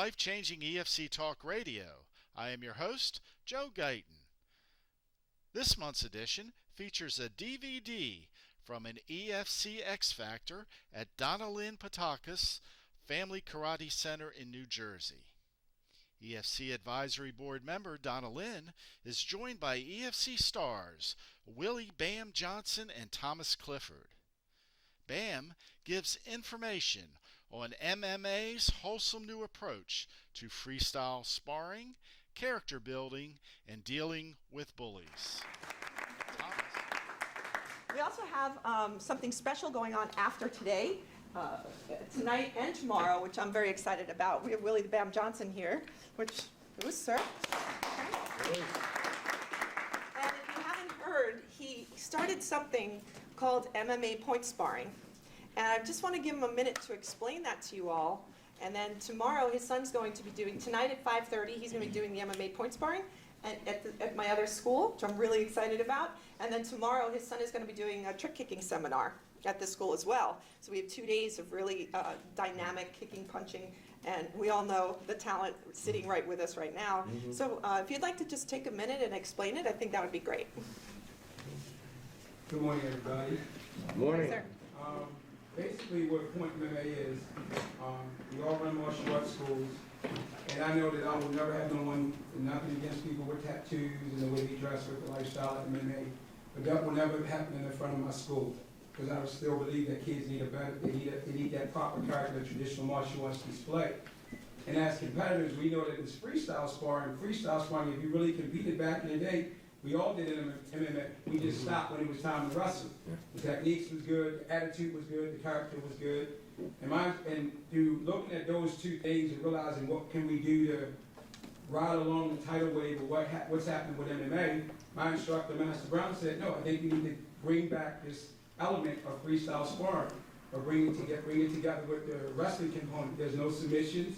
life-changing EFC Talk Radio. I am your host, Joe Guyton. This month's edition features a DVD from an EFC X Factor at Donna Lynn Patakis Family Karate Center in New Jersey. EFC Advisory Board member Donna Lynn is joined by EFC stars Willie Bam Johnson and Thomas Clifford. Bam gives information on MMA's wholesome new approach to freestyle sparring, character building, and dealing with bullies. Thomas. We also have something special going on after today. Tonight and tomorrow, which I'm very excited about. We have Willie Bam Johnson here, which, sir. Okay. And if you haven't heard, he started something called MMA point sparring. And I just want to give him a minute to explain that to you all. And then tomorrow, his son's going to be doing, tonight at 5:30, he's going to be doing the MMA point sparring at my other school, which I'm really excited about. And then tomorrow, his son is going to be doing a trick kicking seminar at the school as well. So we have 2 days of really dynamic kicking, punching, and we all know the talent sitting right with us right now. Mm-hmm. So if you'd like to just take a minute and explain it, I think that would be great. Good morning, everybody. Good morning. Sir. Basically what Point MMA is, we all run martial arts schools, and I know that I will never have nothing against people with tattoos and the way they dress with the lifestyle of MMA, but that will never happen in the front of my school. Because I still believe that kids need they need that proper character that traditional martial arts display. And as competitors, we know that it's freestyle sparring, if you really competed back in the day, we all did MMA. We just stopped when it was time to wrestle. The techniques was good, the attitude was good, the character was good. And through looking at those two things and realizing what can we do to ride along the tidal wave of what's happening with MMA, my instructor, Master Brown, said, no, I think we need to bring back this element of freestyle sparring, or bring it together with the wrestling component. There's no submissions,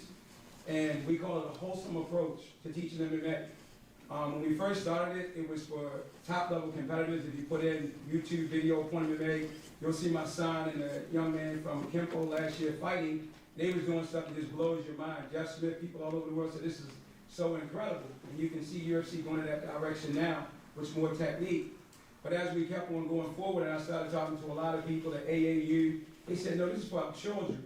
and we call it a wholesome approach to teaching MMA. When we first started it, it was for top-level competitors. If you put in YouTube video Point MMA, you'll see my son and a young man from Kempo last year fighting. They was doing stuff that just blows your mind. Jeff Smith, people all over the world said this is so incredible, and you can see UFC going in that direction now with more technique. But as we kept on going forward, and I started talking to a lot of people at AAU, they said, no, this is for our children.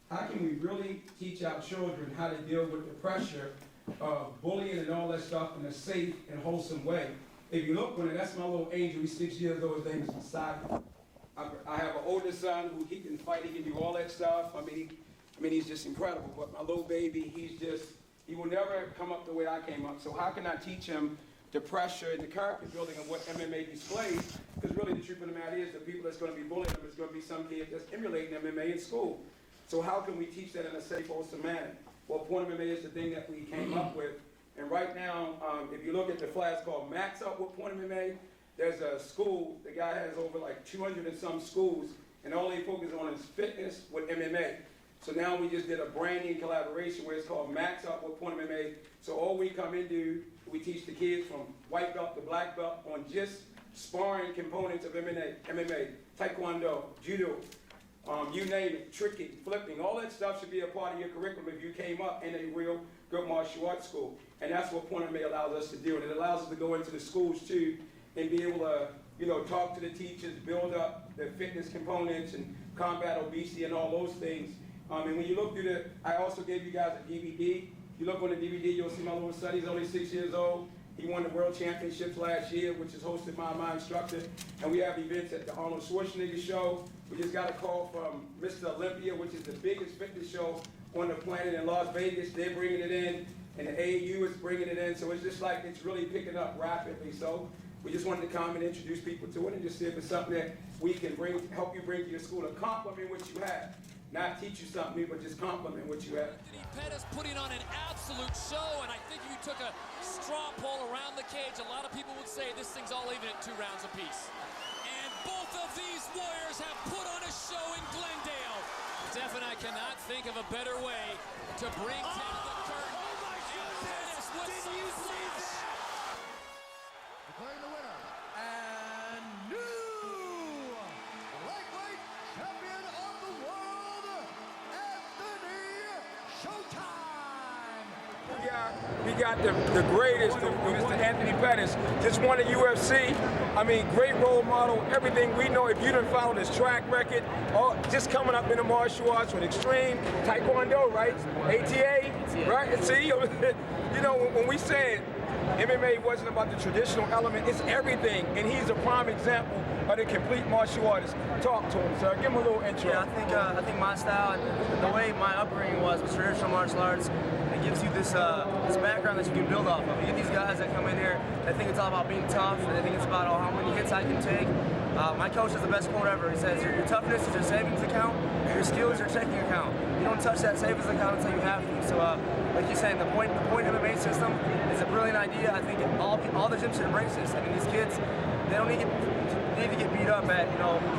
How can we really teach our children how to deal with the pressure of bullying and all that stuff in a safe and wholesome way? If you look on it, that's my little angel. He's 6 years old. His name is Masaki. I have an older son who he can fight. He can do all that stuff. I mean, he's just incredible. But my little baby, he will never come up the way I came up. So how can I teach him the pressure and the character building of what MMA displays? Because really the truth of the matter is the people that's going to be bullying them is going to be some kid that's emulating MMA in school. So how can we teach that in a safe, wholesome manner? Well, Point MMA is the thing that we came up with. And right now, if you look at the flash called Max Up with Point MMA, there's a school, the guy has over like 200 and some schools, and all they focus on is fitness with MMA. So now we just did a branding collaboration where it's called Max Up with Point MMA. So all we come in do, we teach the kids from white belt to black belt on just sparring components of MMA, Taekwondo, Judo, you name it, tricking, flipping, all that stuff should be a part of your curriculum if you came up in a real good martial arts school. And that's what Point MMA allows us to do. And it allows us to go into the schools too and be able to, talk to the teachers, build up the fitness components and combat obesity and all those things. And when you look through I also gave you guys a DVD. If you look on the DVD, you'll see my little son. He's only 6 years old. He won the World Championships last year, which is hosted by my instructor. And we have events at the Arnold Schwarzenegger Show. We just got a call from Mr. Olympia, which is the biggest fitness show on the planet in Las Vegas. They're bringing it in, and the AAU is bringing it in. So it's just like it's really picking up rapidly. So we just wanted to come and introduce people to it and just see if it's something that we can help you bring to your school to complement what you have. Not teach you something, but just compliment what you have. Anthony Pettis putting on an absolute show, and I think if you took a straw poll around the cage, a lot of people would say this thing's all even at 2 rounds apiece. And both of these warriors have put on a show in Glendale. Steph and I cannot think of a better way to bring down the curtain. Oh my goodness! Did you see that? Declaring the winner and new lightweight champion of the world, Anthony Showtime We got the greatest, Mr. Anthony Pettis, just won the UFC. I mean, great role model, everything we know. If you didn't follow his track record, just coming up in the martial arts with extreme taekwondo, right? ATA, right? See, you know, when we said MMA wasn't about the traditional element, it's everything, and he's a prime example of the complete martial artist. Talk to him, sir. Give him a little intro. Yeah, I think my style and the way my upbringing was traditional martial arts. It gives you this background that you can build off of. You get these guys that come in here, they think it's all about being tough, and they think it's about how many hits I can take. My coach has the best quote ever. He says, your toughness is your savings account, your skill is your checking account. You don't touch that savings account until you have to. So, like you're saying, the point MMA system is a brilliant idea. I think all the gyms should embrace this. I mean, these kids, they don't need to get beat up at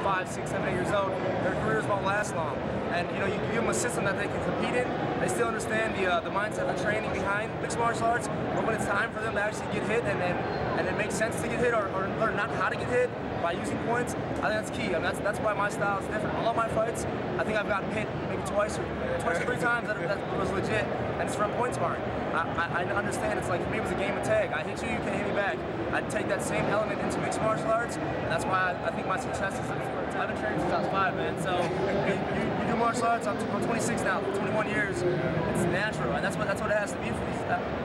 5, 6, 7, 8 years old. Their careers won't last long. And you give them a system that they can compete in. They still understand the mindset, the training behind mixed martial arts. But when it's time for them to actually get hit, and it makes sense to get hit, or learn not how to get hit by using points, I think that's key. I mean, that's why my style is different. All my fights, I think I've gotten hit maybe twice or 3 times that was legit, and it's from point sparring. I understand it's like, for me, it was a game of tag. I hit you, you can't hit me back. I take that same element into mixed martial arts, and that's why I think my success is. I've been training since I was 5, man. So you do martial arts. I'm 26 now, 21 years. It's natural, and that's what it has to be for these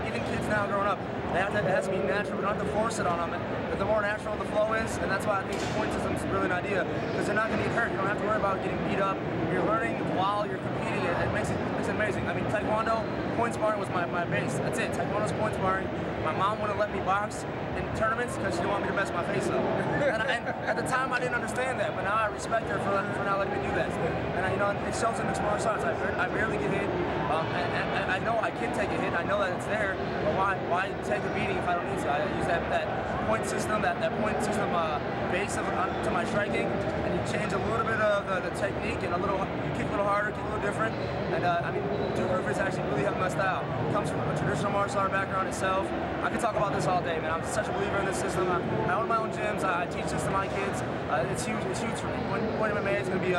even kids now growing up. It has to be natural. We don't have to force it on them. But the more natural the flow is, and that's why I think the point system is a brilliant idea, because they're not going to get hurt. You don't have to worry about getting beat up. You're learning while you're competing. It makes it amazing. I mean, Taekwondo, point sparring was my base. That's it. Taekwondo's point sparring. My mom wouldn't let me box in tournaments because she didn't want me to mess my face up. And at the time, I didn't understand that, but now I respect her for not letting me do that. And it shows in mixed martial arts. I barely get hit, and I know I can take a hit. I know that it's there, but why take a beating if I don't need to? I use that point system, that point system base to my striking, and you change a little bit of the technique, and you kick a little harder, kick a little different. And I mean, Duke Roufus actually really helped my style. It comes from a traditional martial art background itself. I could talk about this all day, man. I'm such a believer in this system. I own my own gyms. I teach this to my kids. It's huge. It's huge for me. Point MMA is going to be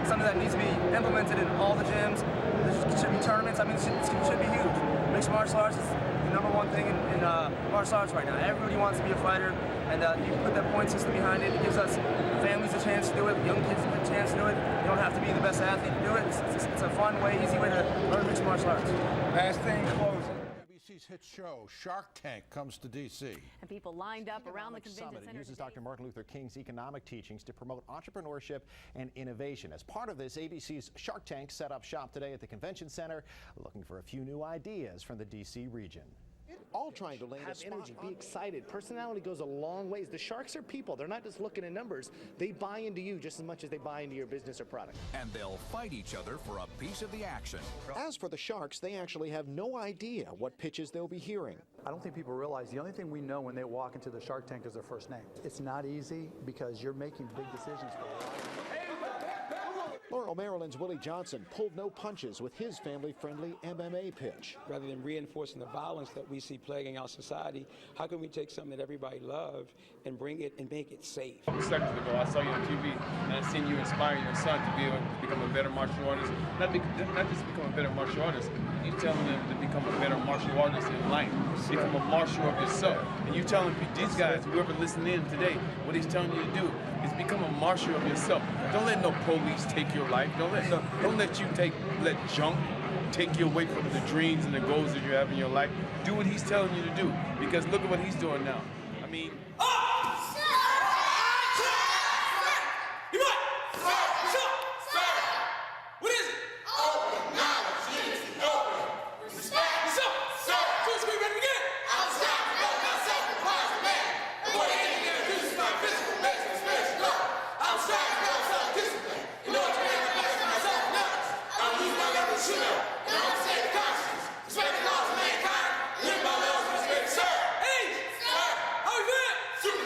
something that needs to be implemented in all the gyms. There should be tournaments. I mean, it should be huge. Mixed martial arts is the #1 thing in martial arts right now. Everybody wants to be a fighter, and you put that point system behind it. It gives us families a chance to do it, young kids a chance to do it. You don't have to be the best athlete to do it. It's a fun way, easy way to learn mixed martial arts. Last thing, closing. ABC's hit show Shark Tank comes to D.C. And people lined up around the convention Summit center. uses Dr. Martin Luther King's economic teachings to promote entrepreneurship and innovation. As part of this, ABC's Shark Tank set up shop today at the convention center, looking for a few new ideas from the D.C. region. All trying to land a Have spot energy, be on- excited. Personality goes a long ways. The Sharks are people. They're not just looking at numbers. They buy into you just as much as they buy into your business or product. And they'll fight each other for a piece of the action. As for the Sharks, they actually have no idea what pitches they'll be hearing. I don't think people realize the only thing we know when they walk into the Shark Tank is their first name. It's not easy because you're making big decisions for a lot. Laurel, Maryland's Willie Johnson pulled no punches with his family-friendly MMA pitch. Rather than reinforcing the violence that we see plaguing our society, how can we take something that everybody loves and bring it and make it safe? Seconds ago, I saw you on TV, and I seen you inspire your son to be able to become a better martial artist. Not just become a better martial artist. You telling them to become a better martial artist in life. Become a martial of yourself. And you telling these guys, whoever listening in today, what he's telling you to do is become a martial of yourself. Don't let no police take your life. Don't let junk take you away from the dreams and the goals that you have in your life. Do what he's telling you to do, because look at what he's doing now. I mean. Hey! Sir! How we been?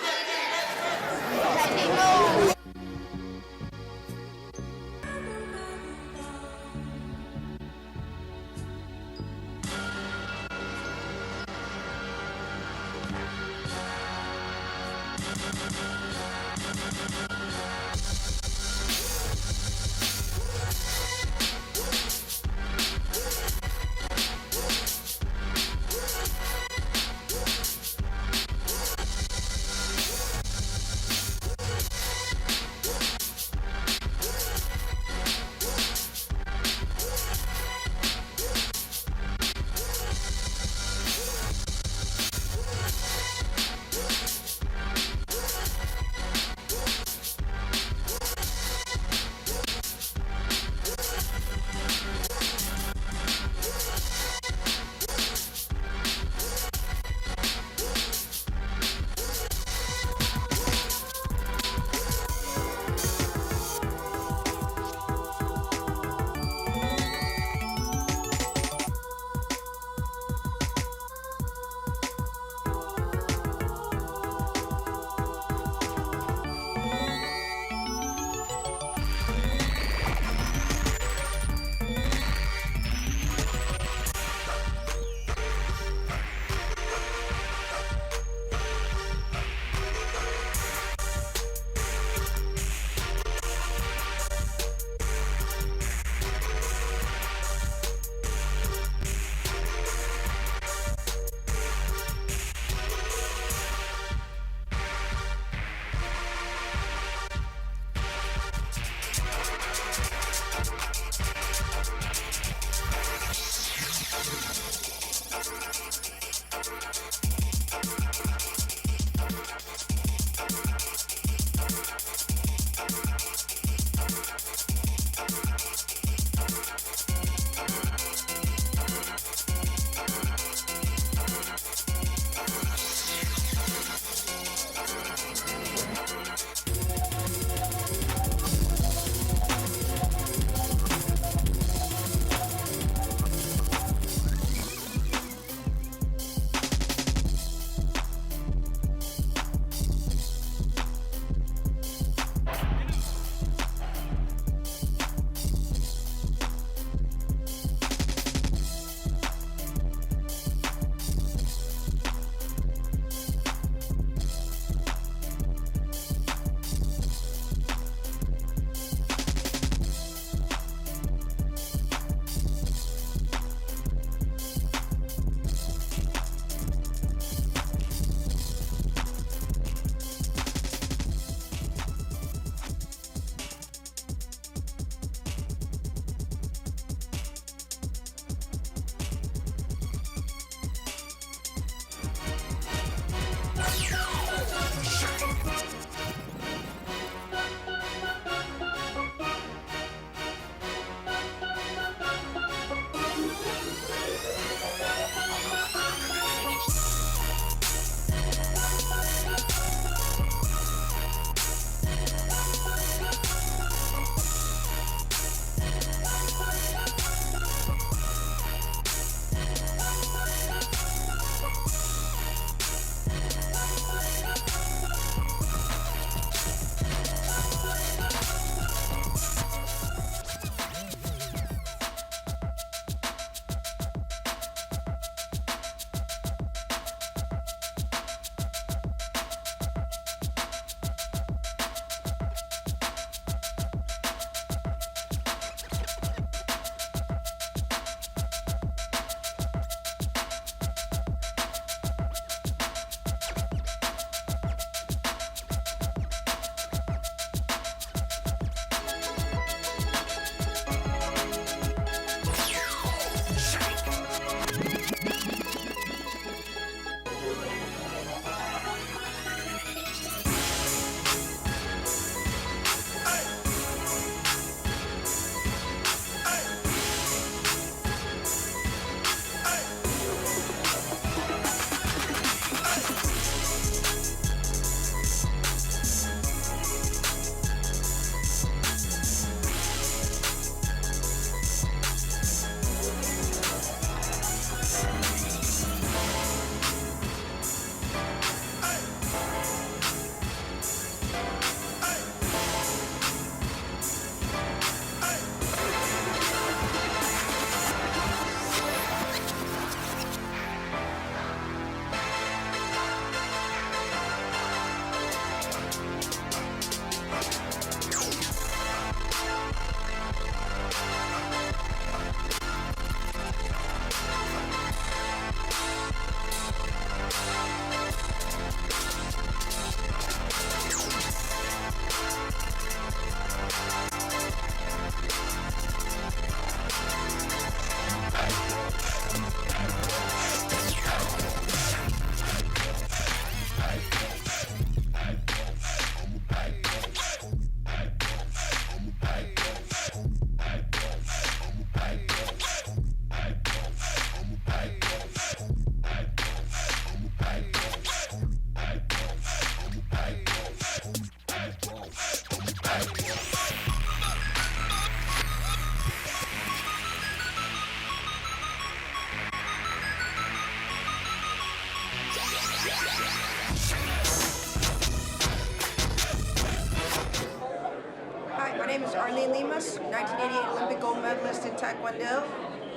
My name is Arlene Lemus, 1988 Olympic gold medalist in Taekwondo,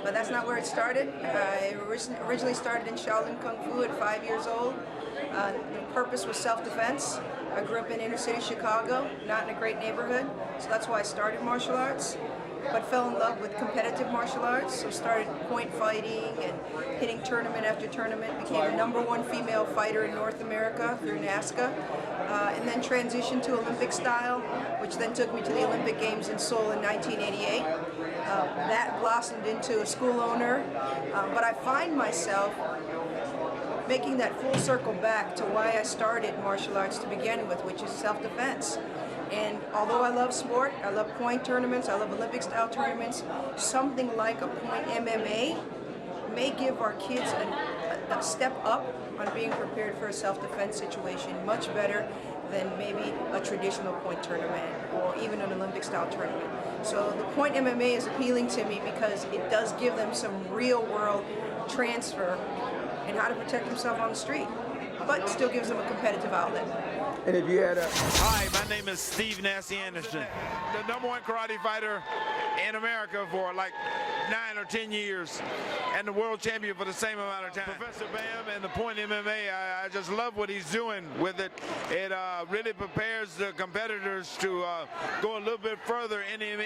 but that's not where it started. I originally started in Shaolin Kung Fu at 5 years old. The purpose was self-defense. I grew up in inner city Chicago, not in a great neighborhood, so that's why I started martial arts, but fell in love with competitive martial arts, so started point fighting and hitting tournament after tournament, became the #1 female fighter in North America through NASCA, and then transitioned to Olympic style, which then took me to the Olympic Games in Seoul in 1988. that blossomed into a school owner, but I find myself making that full circle back to why I started martial arts to begin with, which is self-defense. And although I love sport, I love point tournaments, I love Olympic-style tournaments, something like a point MMA may give our kids a step up on being prepared for a self-defense situation, much better than maybe a traditional point tournament or even an Olympic-style tournament. So the point MMA is appealing to me because it does give them some real-world transfer and how to protect himself on the street, but still gives them a competitive outlet. And if you had a... Hi, my name is Steve Nasty Anderson, the #1 karate fighter in America for like 9 or 10 years, and the world champion for the same amount of time. Professor Bam and the Point MMA, I just love what he's doing with it. It really prepares the competitors to go a little bit further in the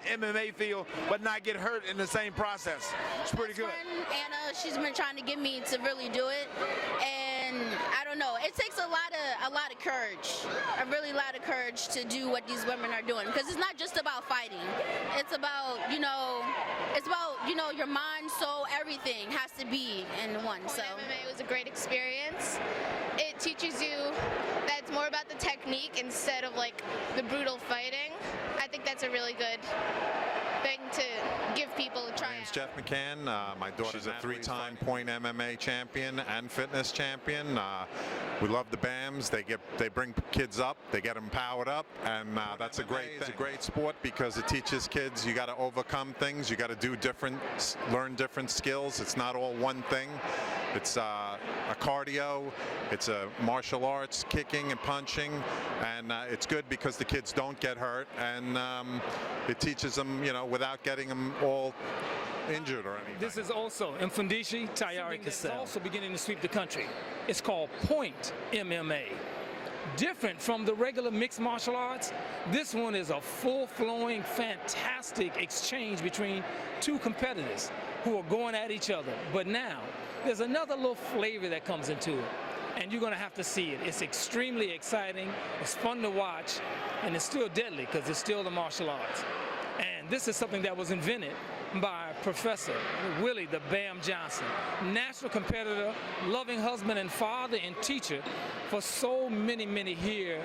MMA field, but not get hurt in the same process. It's pretty good. Anna, she's been trying to get me to really do it, and I don't know. It takes a lot of courage, a really lot of courage to do what these women are doing, because it's not just about fighting. It's about, your mind, soul, everything has to be in one. So MMA was a great experience. It teaches you that it's more about the technique instead of like the brutal fighting. I think that's a really good thing to give people a try. My name's Jeff McCann. My daughter's a 3-time Point MMA champion and fitness champion. We love the BAMs. They bring kids up. They get them powered up, and that's a great thing. It's a great sport because it teaches kids you got to overcome things. You got to do learn different skills. It's not all one thing. It's a cardio. It's a martial arts, kicking and punching, and it's good because the kids don't get hurt, and it teaches them, without getting them all injured or anything. This is also Mfundishi Tayari Cassell, also beginning to sweep the country. It's called Point MMA. Different from the regular mixed martial arts, this one is a full-flowing, fantastic exchange between two competitors who are going at each other. But now, there's another little flavor that comes into it, and you're going to have to see it. It's extremely exciting, it's fun to watch, and it's still deadly because it's still the martial arts. And this is something that was invented by Professor Willie the Bam Johnson, national competitor, loving husband and father and teacher for so many here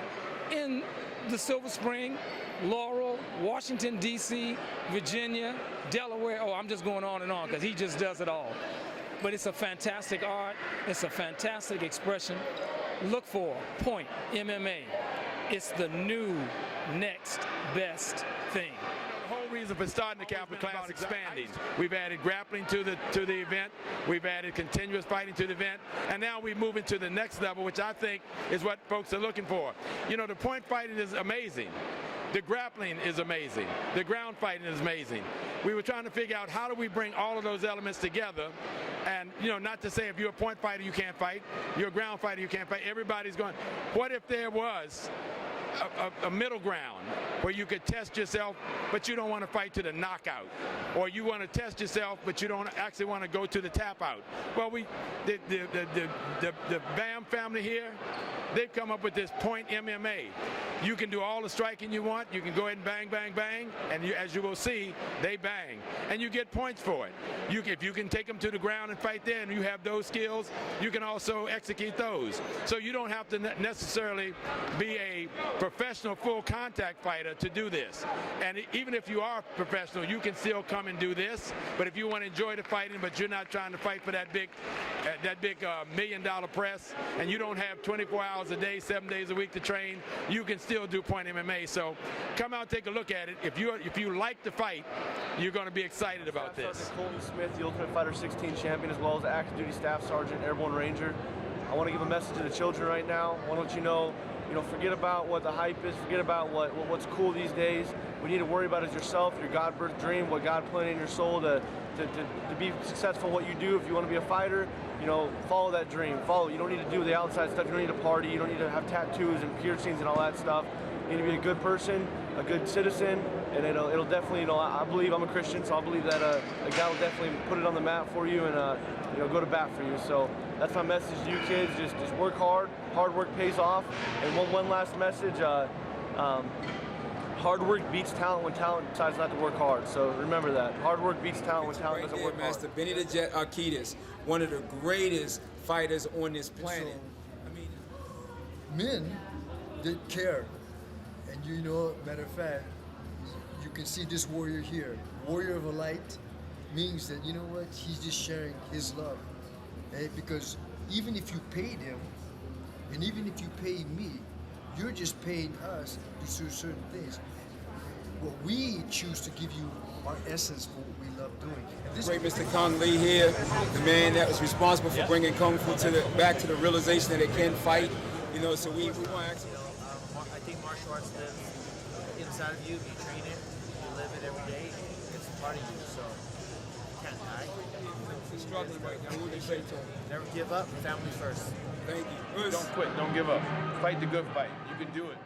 in the Silver Spring, Laurel, Washington, D.C., Virginia, Delaware. Oh, I'm just going on and on because he just does it all. But it's a fantastic art. It's a fantastic expression. Look for Point MMA. It's the new next best thing. The whole reason for starting the Capital Class expanding. We've added grappling to the event. We've added continuous fighting to the event. And now we move into the next level, which I think is what folks are looking for. The point fighting is amazing. The grappling is amazing. The ground fighting is amazing. We were trying to figure out how do we bring all of those elements together. And, not to say if you're a point fighter, you can't fight. You're a ground fighter, you can't fight. Everybody's going, what if there was a middle ground where you could test yourself, but you don't want to fight to the knockout, or you want to test yourself, but you don't actually want to go to the tap out? Well, the BAM family here, they've come up with this Point MMA. You can do all the striking you want. You can go ahead and bang, bang, bang, and as you will see, they bang, and you get points for it. If you can take them to the ground and fight there, and you have those skills, you can also execute those. So you don't have to necessarily be a professional full contact fighter to do this. And even if you are professional, you can still come and do this. But if you want to enjoy the fighting, but you're not trying to fight for that big $1 million press, and you don't have 24 hours a day, 7 days a week to train, you can still do Point MMA. So come out, take a look at it. If you like to fight, you're going to be excited about this. Sergeant Colton Smith, the Ultimate Fighter 16 champion, as well as active duty staff sergeant, airborne ranger. I want to give a message to the children right now. I want to let you know, forget about what the hype is, forget about what's cool these days. What you need to worry about is yourself, your God-birthed dream, what God planted in your soul to be successful in what you do. If you want to be a fighter, follow that dream. You don't need to do the outside stuff. You don't need to party. You don't need to have tattoos and piercings and all that stuff. You need to be a good person, a good citizen, and it'll definitely, I believe, I'm a Christian, so I believe that God will definitely put it on the map for you and go to bat for you. So that's my message to you kids. Just work hard. Hard work pays off. And one last message. hard work beats talent when talent decides not to work hard. So remember that. Hard work beats talent when talent doesn't work hard. Master Benny the Jet Arquidez, one of the greatest fighters on this planet. Men didn't care. And you know, matter of fact, you can see this warrior here. Warrior of a light means that, you know what, he's just sharing his love. Because even if you paid him, and even if you paid me, you're just paying us to do certain things. Well, we choose to give you our essence for what we love doing. And this Great Mr. Kung Lee here, the man that was responsible for bringing Kung Fu back to the realization that it can fight. You know, so we want to ask. I think martial arts lives inside of you. You train it, you live it every day. It's part of you, so you can't die. He's struggling right now. What do you say to him? Never give up. Family first. Thank you. Don't quit. Don't give up. Fight the good fight. You can do it.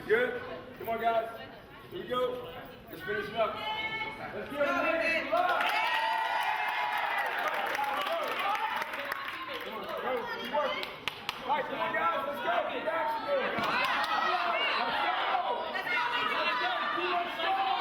Good? Come on, guys. Here we go. Let's finish it up. Let's give it a hand. Come on, go. Keep working. All right, come on, guys. Let's go. Keep action going. Let's go. Let's go. Keep on strong.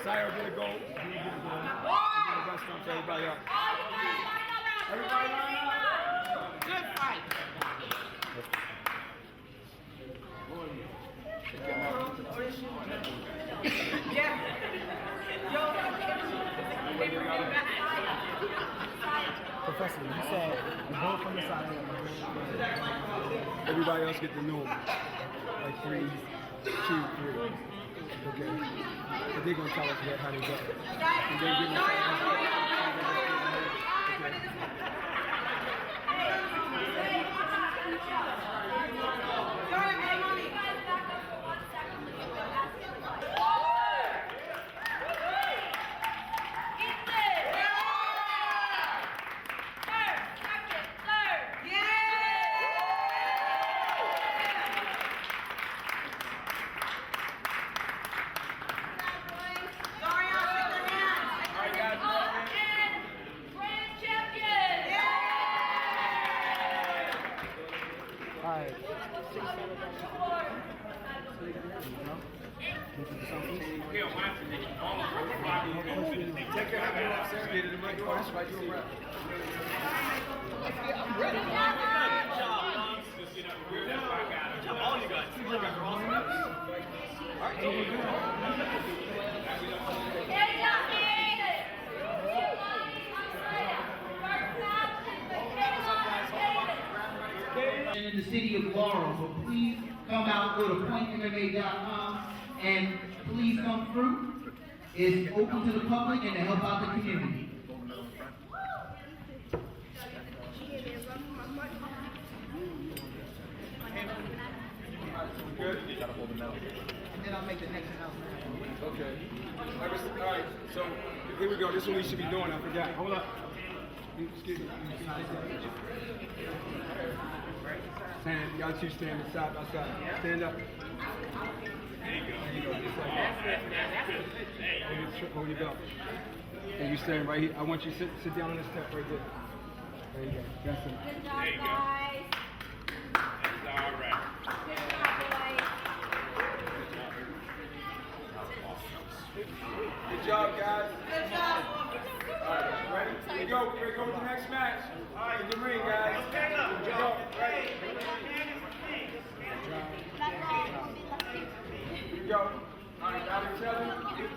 Sire get a goal. He get a goal. The best one for everybody else. Everybody line up. Good fight. Professor, you said the ball from the side. Everybody else get the normal. Like 3, 2, 3. Okay. But they're going to tell us how they go. And then give in the city of Laurel, so please come out, go to pointmma.com, and please come through. It's open to the public and to help out the community. Good? And then I'll make the next announcement. Okay. All right, so here we go. This is what we should be doing. I forgot. Hold up. Excuse me. Stand. Y'all two stand side by side. Stand up. There you go. Just like that. Hold your belt. And you stand right here. I want you to sit down on this step right there. There you go. That's it. Good job, guys. That's all right. we go. All right, Dr. Kelly.